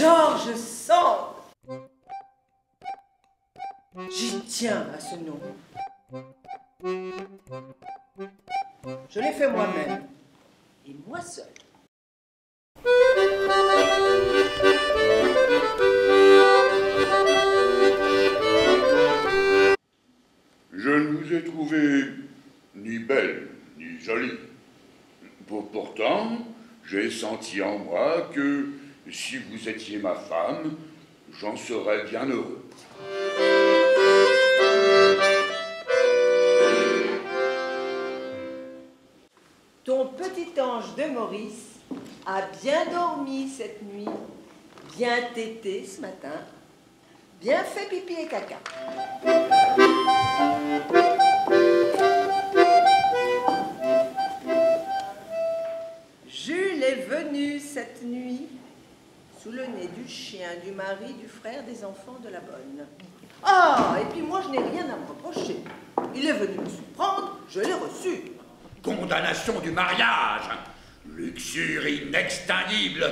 George Sand. J'y tiens à ce nom. Je l'ai fait moi-même, et moi seul. Je ne vous ai trouvé ni belle, ni jolie. Pourtant, j'ai senti en moi que si vous étiez ma femme, j'en serais bien heureux. Ton petit ange de Maurice a bien dormi cette nuit, bien tété ce matin, bien fait pipi et caca. Jules est venu cette nuit sous le nez du chien, du mari, du frère, des enfants de la bonne. Ah, et puis moi je n'ai rien à me reprocher. Il est venu me surprendre, je l'ai reçu. Condamnation du mariage, luxure inextinguible.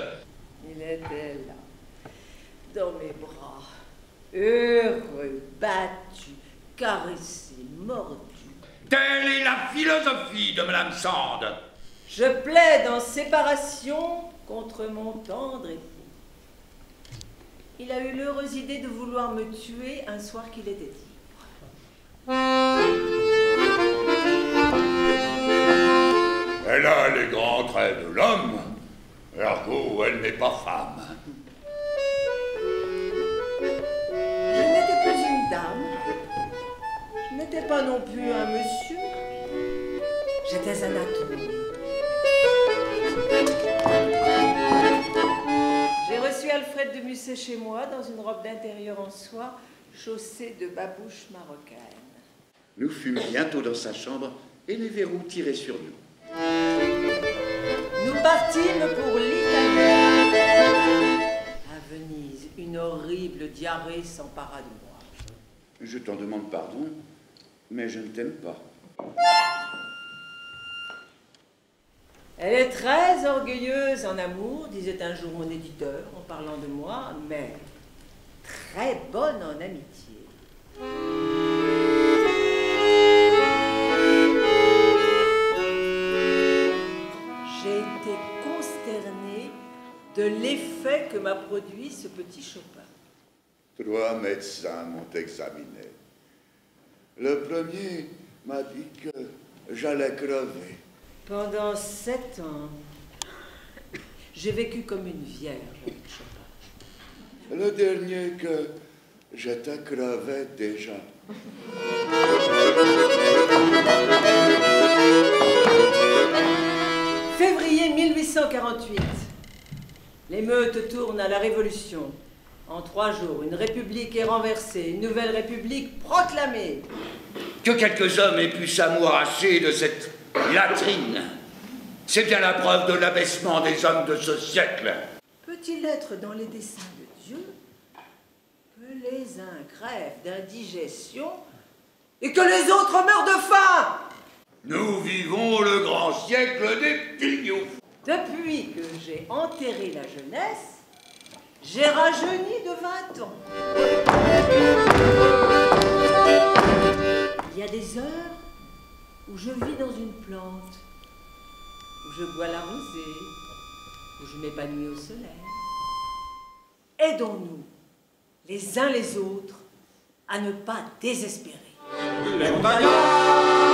Il était là, dans mes bras, heureux, battu, caressé, mordu. Telle est la philosophie de Madame Sand. Je plaide en séparation contre mon tendre époux. Il a eu l'heureuse idée de vouloir me tuer un soir qu'il était libre. Elle a les grands traits de l'homme, ergo elle n'est pas femme. Je n'étais plus une dame, je n'étais pas non plus un monsieur, j'étais un atome. J'ai reçu Alfred de Musset chez moi dans une robe d'intérieur en soie, chaussée de babouches marocaines. Nous fûmes bientôt dans sa chambre et les verrous tiraient sur nous. Nous partîmes pour l'Italie. À Venise, une horrible diarrhée s'empara de moi. Je t'en demande pardon, mais je ne t'aime pas. Elle est très orgueilleuse en amour, disait un jour mon éditeur en parlant de moi, mais très bonne en amitié. J'ai été consternée de l'effet que m'a produit ce petit Chopin. 3 médecins m'ont examiné. Le premier m'a dit que j'allais crever. Pendant 7 ans, j'ai vécu comme une vierge avec Chopin. Le dernier que j'étais crevé déjà. Février 1848. L'émeute tourne à la Révolution. En 3 jours, une république est renversée, une nouvelle république proclamée. Que quelques hommes aient pu s'amouracher de cette latrine, c'est bien la preuve de l'abaissement des hommes de ce siècle. Peut-il être dans les desseins de Dieu que les uns crèvent d'indigestion et que les autres meurent de faim? Nous vivons le grand siècle des pignons. Depuis que j'ai enterré la jeunesse, j'ai rajeuni de 20 ans. Il y a des heures où je vis dans une plante, où je bois la rosée, où je m'épanouis au soleil. Aidons-nous, les uns les autres, à ne pas désespérer. Les montagnards